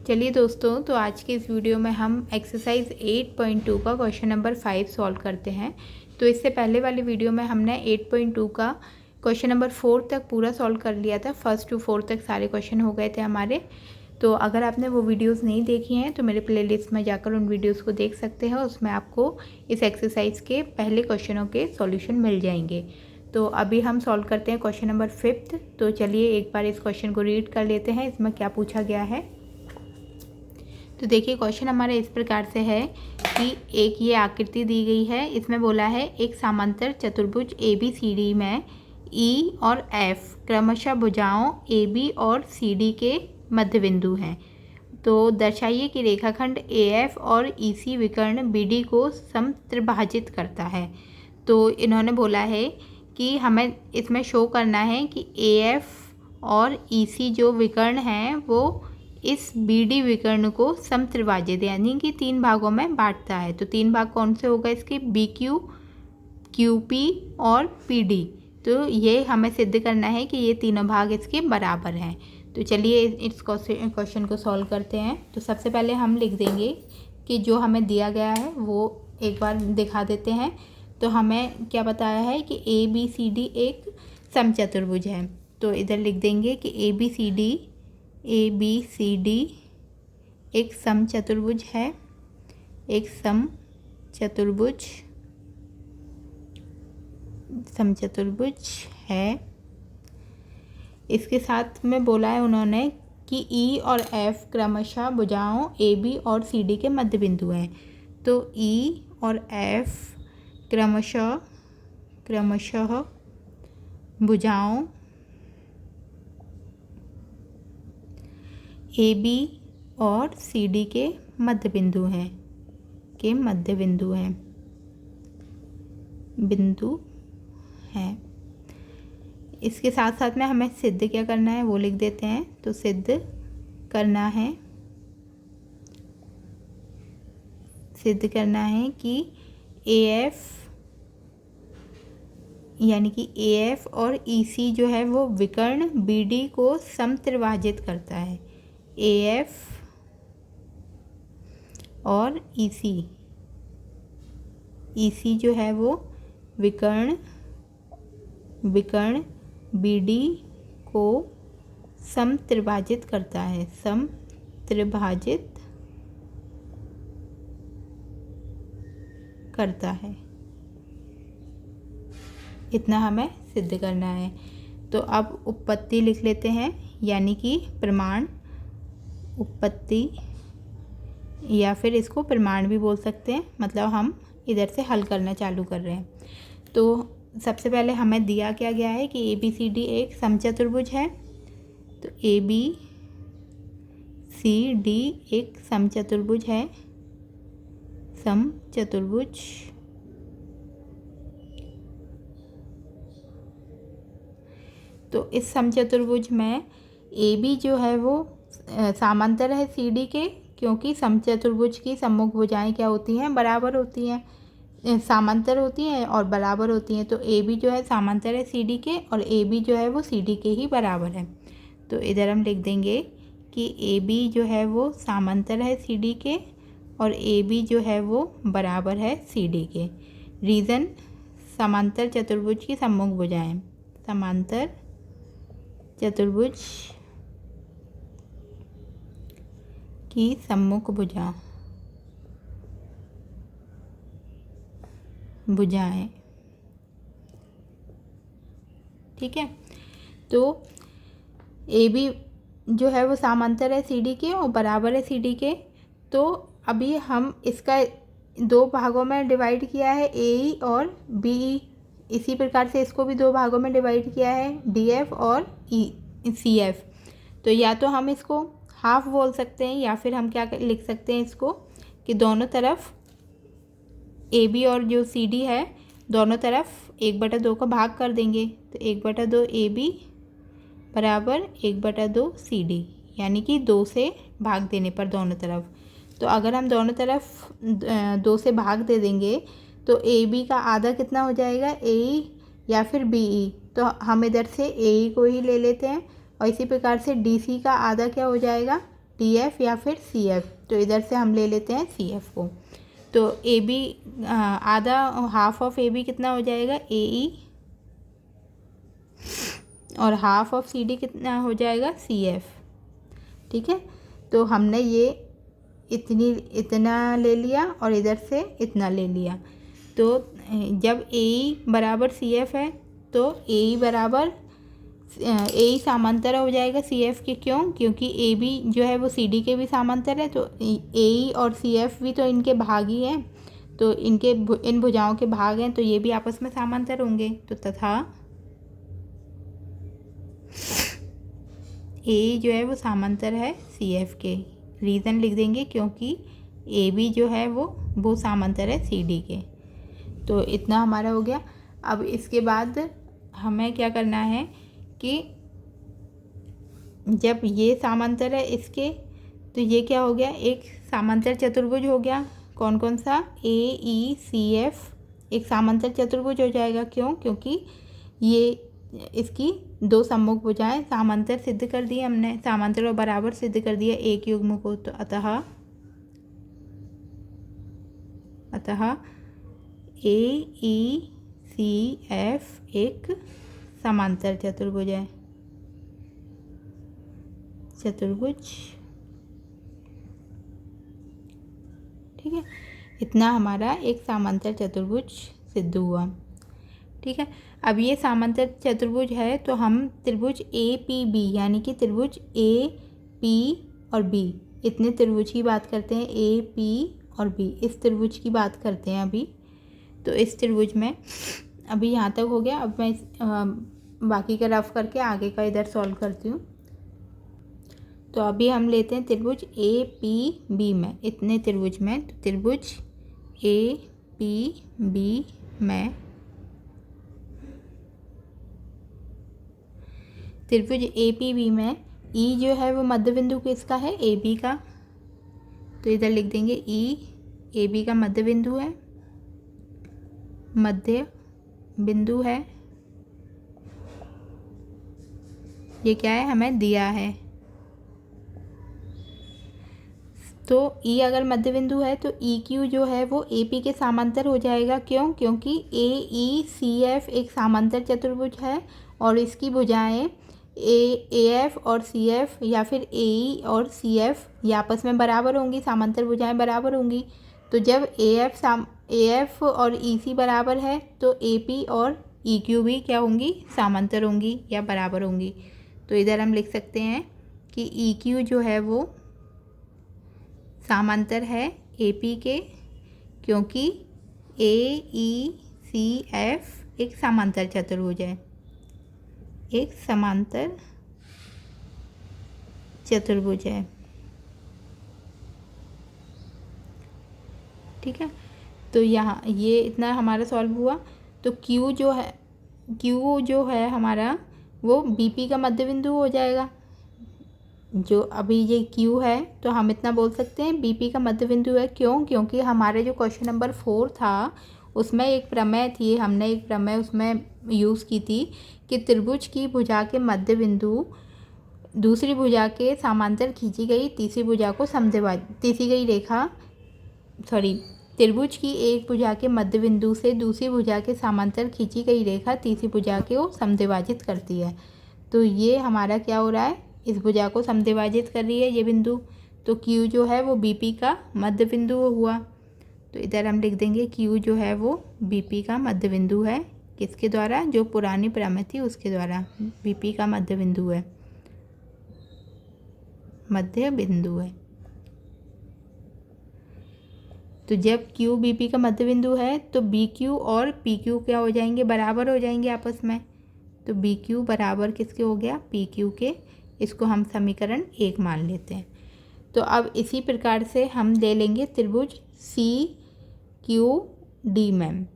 चलिए दोस्तों, तो आज के इस वीडियो में हम एक्सरसाइज 8.2 का क्वेश्चन नंबर 5 सॉल्व करते हैं। तो इससे पहले वाली वीडियो में हमने 8.2 का क्वेश्चन नंबर 4 तक पूरा सॉल्व कर लिया था। फर्स्ट टू 4 तक सारे क्वेश्चन हो गए थे हमारे। तो अगर आपने वो वीडियोस नहीं देखी हैं तो मेरे प्लेलिस्ट में जाकर उन वीडियोस को देख सकते हैं। उसमें आपको इस एक्सरसाइज के पहले क्वेश्चनों के सॉल्यूशन मिल जाएंगे। तो अभी हम सॉल्व करते हैं क्वेश्चन नंबर 5। तो चलिए एक बार इस क्वेश्चन को रीड कर लेते हैं, इसमें क्या पूछा गया है। तो देखिए, क्वेश्चन हमारा इस प्रकार से है कि एक ये आकृति दी गई है। इसमें बोला है एक समांतर चतुर्भुज ABCD में E और F क्रमशः भुजाओं AB और CD के मध्य बिंदु हैं। तो दर्शाइए कि रेखाखंड AF और EC विकर्ण BD को समत्रिभाजित करता है। तो इन्होंने बोला है कि हमें इसमें शो करना है कि AF और EC जो विकर्ण हैं वो इस BD विकर्ण को समत्रिभाजित यानी कि 3 भागों में बांटता है। तो 3 भाग कौन से होगा इसके? BQ, QP और PD। तो ये हमें सिद्ध करना है कि ये तीनों भाग इसके बराबर हैं। तो चलिए इस क्वेश्चन को सॉल्व करते हैं। तो सबसे पहले हम लिख देंगे कि जो हमें दिया गया है वो एक बार दिखा देते हैं। तो हमें क्या बताया है कि ABCD एक समचतुर्भुज है। तो इधर लिख देंगे कि ABCD एक समचतुर्भुज है, एक समचतुर्भुज है। इसके साथ में बोला है उन्होंने कि E और F क्रमशः भुजाओं AB और CD के मध्य बिंदु हैं। तो E और F क्रमशः भुजाओं AB और CD के मध्य बिंदु हैं। इसके साथ साथ में हमें सिद्ध क्या करना है वो लिख देते हैं। तो सिद्ध करना है कि AF यानी कि AF और EC जो है वो विकर्ण BD को समत्रिभाजित करता है। AF और EC जो है वो विकर्ण BD को समत्रिभाजित करता है। इतना हमें सिद्ध करना है। तो अब उत्पत्ति लिख लेते हैं, यानी कि प्रमाण। उत्पत्ति या फिर इसको प्रमाण भी बोल सकते हैं, मतलब हम इधर से हल करना चालू कर रहे हैं। तो सबसे पहले हमें दिया क्या गया है कि ABCD एक समचतुर्भुज है। तो ABCD एक समचतुर्भुज है। तो इस समचतुर्भुज में AB जो है वो समांतर है CD के, क्योंकि समचतुर्भुज की सम्मुख भुजाएं क्या होती हैं? बराबर होती हैं, समांतर होती हैं और बराबर होती हैं। तो AB जो है समांतर है CD के और AB जो है वो CD के ही बराबर है। तो इधर हम लिख देंगे कि AB जो है वो समांतर है CD के और AB जो है वो बराबर है CD के। रीज़न, समांतर चतुर्भुज की सम्मुख भुजाएं। समांतर चतुर्भुज की सम्मुख भुजाएं। ठीक है। तो AB जो है वो समांतर है CD के और बराबर है CD के। तो अभी हम इसका 2 भागों में डिवाइड किया है, AE और BE। इसी प्रकार से इसको भी 2 भागों में डिवाइड किया है, DF और CF। तो या तो हम इसको हाफ बोल सकते हैं या फिर हम क्या लिख सकते हैं इसको कि दोनों तरफ AB और जो CD है दोनों तरफ 1/2 का भाग कर देंगे। तो 1/2 AB बराबर 1/2 CD, यानी कि 2 से भाग देने पर दोनों तरफ। तो अगर हम दोनों तरफ 2 से भाग दे देंगे तो AB का आधा कितना हो जाएगा? AE या फिर BE। तो हम इधर से AE को ही ले लेते हैं और इसी प्रकार से DC का आधा क्या हो जाएगा? डी एफ या फिर सी एफ। तो इधर से हम ले लेते हैं सी एफ को। तो ए बी आधा हाफ ऑफ ए बी कितना हो जाएगा ए ई, और हाफ ऑफ सी डी कितना हो जाएगा सी एफ। ठीक है, तो हमने ये इतना ले लिया और इधर से इतना ले लिया। तो जब ए ई बराबर सी एफ है तो ए ई बराबर ए ई समांतर हो जाएगा सी एफ के। क्यों? क्योंकि ए बी जो है वो सी डी के भी समांतर है, तो ए ई और सी एफ भी तो इनके भाग ही हैं, तो इन भुजाओं के भाग हैं, तो ये भी आपस में समांतर होंगे। तो तथा ए जो है वो समांतर है सी एफ के। रीज़न लिख देंगे क्योंकि ए बी जो है वो समांतर है सी डी के। तो इतना हमारा हो गया। अब इसके बाद हमें क्या करना है कि जब ये समांतर है इसके, तो ये क्या हो गया, एक समांतर चतुर्भुज हो गया। कौन कौन सा? ए ई सी एफ एक समांतर चतुर्भुज हो जाएगा। क्यों? क्योंकि ये इसकी दो सम्मुख भुजाएं समांतर सिद्ध कर दी हमने, समांतर और बराबर सिद्ध कर दिया एक युग्म को। तो अतः ए ई सी एफ एक समांतर चतुर्भुज है, ठीक है। इतना हमारा एक समांतर चतुर्भुज सिद्ध हुआ। ठीक है, अब ये समांतर चतुर्भुज है तो हम त्रिभुज ए पी बी यानी कि त्रिभुज ए पी और बी, इतने त्रिभुज की बात करते हैं। ए पी और बी, इस त्रिभुज की बात करते हैं अभी। तो इस त्रिभुज में अभी यहाँ तक हो गया। अब मैं बाकी का रफ करके आगे का इधर सॉल्व करती हूँ। तो अभी हम लेते हैं त्रिभुज ए पी बी में, इतने त्रिभुज में। तो त्रिभुज ए पी बी में, त्रिभुज ए पी बी में ई जो है वो मध्य बिंदु किसका है? ए बी का। तो इधर लिख देंगे ई ए बी का मध्य बिंदु है, मध्य बिंदु है। ये क्या है? हमें दिया है। तो ई अगर मध्य बिंदु है तो ई क्यू जो है वो ए पी के समांतर हो जाएगा। क्यों? क्योंकि ए ई सी एफ एक समांतर चतुर्भुज है और इसकी भुजाएं ए एफ और सी एफ या फिर ए ई और सी एफ ये आपस में बराबर होंगी, समांतर भुजाएं बराबर होंगी। तो जब ए एफ और ई सी बराबर है तो ए पी और ई क्यू भी क्या होंगी? समांतर होंगी या बराबर होंगी। तो इधर हम लिख सकते हैं कि ई क्यू जो है वो समांतर है ए पी के, क्योंकि ए ई सी एफ एक समांतर चतुर्भुज है, एक समांतर चतुर्भुज है। ठीक है, तो यहाँ ये इतना हमारा सॉल्व हुआ। तो Q जो है हमारा वो BP का मध्य बिंदु हो जाएगा। जो अभी ये Q है तो हम इतना बोल सकते हैं BP का मध्य बिंदु है। क्यों? क्योंकि हमारे जो क्वेश्चन नंबर 4 था उसमें एक प्रमेय थी, हमने एक प्रमेय उसमें यूज़ की थी कि त्रिभुज की भुजा के मध्य बिंदु दूसरी भुजा के समांतर खींची गई तीसरी भुजा को त्रिभुज की एक भुजा के मध्य बिंदु से दूसरी भुजा के समांतर खींची गई रेखा तीसरी भुजा को समद्विभाजित करती है। तो ये हमारा क्या हो रहा है? इस भुजा को समद्विभाजित कर रही है ये बिंदु। तो Q जो है वो BP का मध्य बिंदु हुआ। तो इधर हम लिख देंगे Q जो है वो BP का मध्य बिंदु है। किसके द्वारा? जो पुरानी प्रमेय थी उसके द्वारा BP का मध्य बिंदु है, मध्य बिंदु है। तो जब Q BP का मध्य बिंदु है तो BQ और PQ क्या हो जाएंगे? बराबर हो जाएंगे आपस में। तो BQ बराबर किसके हो गया? PQ के। इसको हम समीकरण 1 मान लेते हैं। तो अब इसी प्रकार से हम ले लेंगे त्रिभुज CQD में।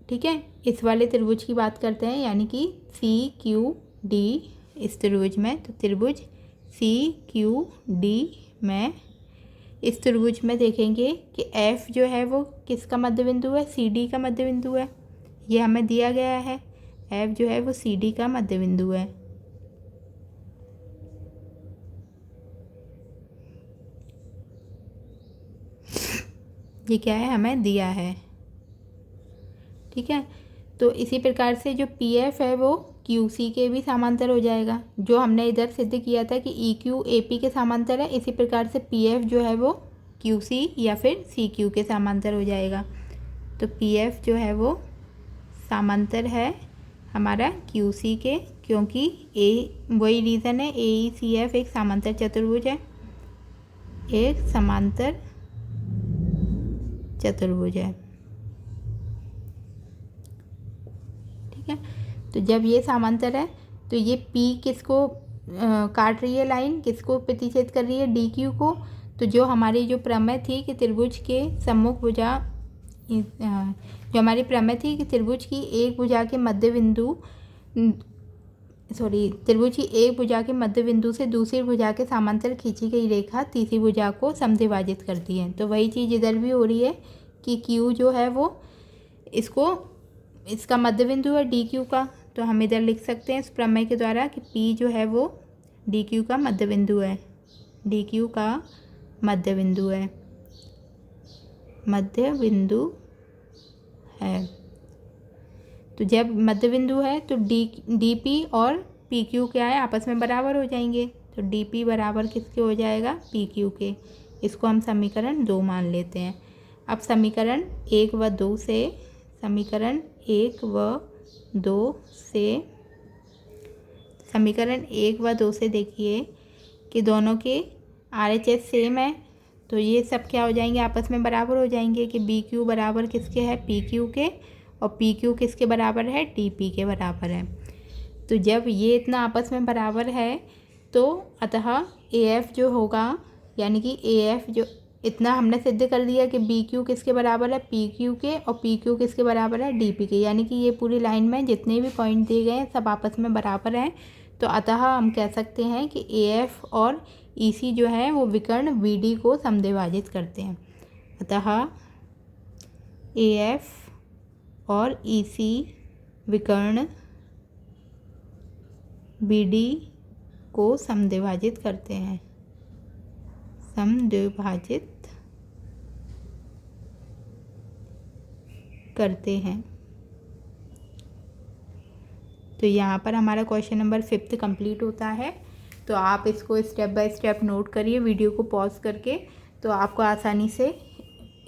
ठीक है, इस वाले त्रिभुज की बात करते हैं, यानी कि CQD इस त्रिभुज में। तो त्रिभुज CQD में, इस त्रिभुज में देखेंगे कि F जो है वो किसका मध्य बिंदु है? CD का मध्य बिंदु है। ये हमें दिया गया है, F जो है वो CD का मध्य बिंदु है। ये क्या है, हमें दिया है। ठीक है, तो इसी प्रकार से जो पी एफ है वो क्यू सी के भी समांतर हो जाएगा। जो हमने इधर सिद्ध किया था कि ई क्यू ए पी के समांतर है, इसी प्रकार से पी एफ जो है वो क्यू सी या फिर सी क्यू के समांतर हो जाएगा। तो पी एफ जो है वो समांतर है हमारा क्यू सी के, क्योंकि वही रीज़न है, ए ई सी एफ एक समांतर चतुर्भुज है, एक समांतर चतुर्भुज है। ठीक है, तो जब ये समांतर है तो ये P किसको काट रही है लाइन, किसको प्रतिच्छेद कर रही है, डी क्यू को। तो जो हमारी जो प्रमेय थी कि त्रिभुज के सम्मुख भुजा, जो हमारी प्रमेय थी कि त्रिभुज की एक भुजा के मध्य बिंदु, त्रिभुज की एक भुजा के मध्य बिंदु से दूसरी भुजा के समांतर खींची गई रेखा तीसरी भुजा को समद्विभाजित करती है। तो वही चीज़ इधर भी हो रही है कि Q जो है वो इसका मध्य बिंदु है डी क्यू का। तो हम इधर लिख सकते हैं इस प्रमेय के द्वारा कि P जो है वो डी क्यू का मध्य बिंदु है, डी क्यू का मध्य बिंदु है, मध्य बिंदु है। तो जब मध्य बिंदु है तो डी पी और पी क्यू क्या है, आपस में बराबर हो जाएंगे। तो डी पी बराबर किसके हो जाएगा, पी क्यू के। इसको हम समीकरण 2 मान लेते हैं। अब समीकरण 1 व 2 से, समीकरण 1 व 2 से देखिए कि दोनों के RHS सेम है, तो ये सब क्या हो जाएंगे, आपस में बराबर हो जाएंगे कि बी क्यू बराबर किसके है, पी क्यू के, और पी क्यू किसके बराबर है, टी पी के बराबर है। तो जब ये इतना आपस में बराबर है तो अतः ए एफ जो होगा, यानी कि ए एफ जो इतना हमने सिद्ध कर दिया कि बी क्यू किसके बराबर है, पी क्यू के, और पी क्यू किसके बराबर है, डी पी के। यानी कि ये पूरी लाइन में जितने भी पॉइंट दिए गए हैं सब आपस में बराबर हैं। तो अतः हम कह सकते हैं कि ए एफ और ई सी जो है वो विकर्ण वी डी को समद्विभाजित करते हैं। अतः ए एफ और ई सी विकर्ण बी डी को समद्विभाजित करते हैं, समद्विभाजित करते हैं। तो यहाँ पर हमारा क्वेश्चन नंबर 5 कंप्लीट होता है। तो आप इसको स्टेप बाय स्टेप नोट करिए वीडियो को पॉज करके, तो आपको आसानी से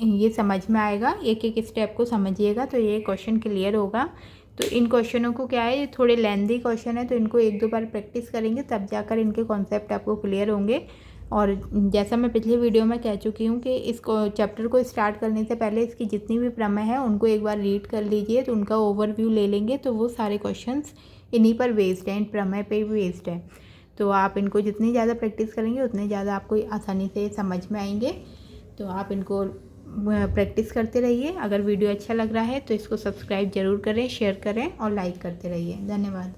ये समझ में आएगा। एक एक स्टेप को समझिएगा तो ये क्वेश्चन क्लियर होगा। तो इन क्वेश्चनों को क्या है, ये थोड़े लेंदी क्वेश्चन है, तो इनको 1-2 बार प्रैक्टिस करेंगे तब जाकर इनके कॉन्सेप्ट आपको क्लियर होंगे। और जैसा मैं पिछले वीडियो में कह चुकी हूँ कि इस चैप्टर को स्टार्ट करने से पहले इसकी जितनी भी प्रमेय है उनको एक बार रीड कर लीजिए, तो उनका ओवरव्यू ले लेंगे। तो वो सारे क्वेश्चंस इन्हीं पर बेस्ड हैं, इन प्रमेय पे बेस्ड है। तो आप इनको जितनी ज़्यादा प्रैक्टिस करेंगे उतने ज़्यादा आपको आसानी से समझ में आएंगे। तो आप इनको प्रैक्टिस करते रहिए। अगर वीडियो अच्छा लग रहा है तो इसको सब्सक्राइब ज़रूर करें, शेयर करें और लाइक करते रहिए। धन्यवाद।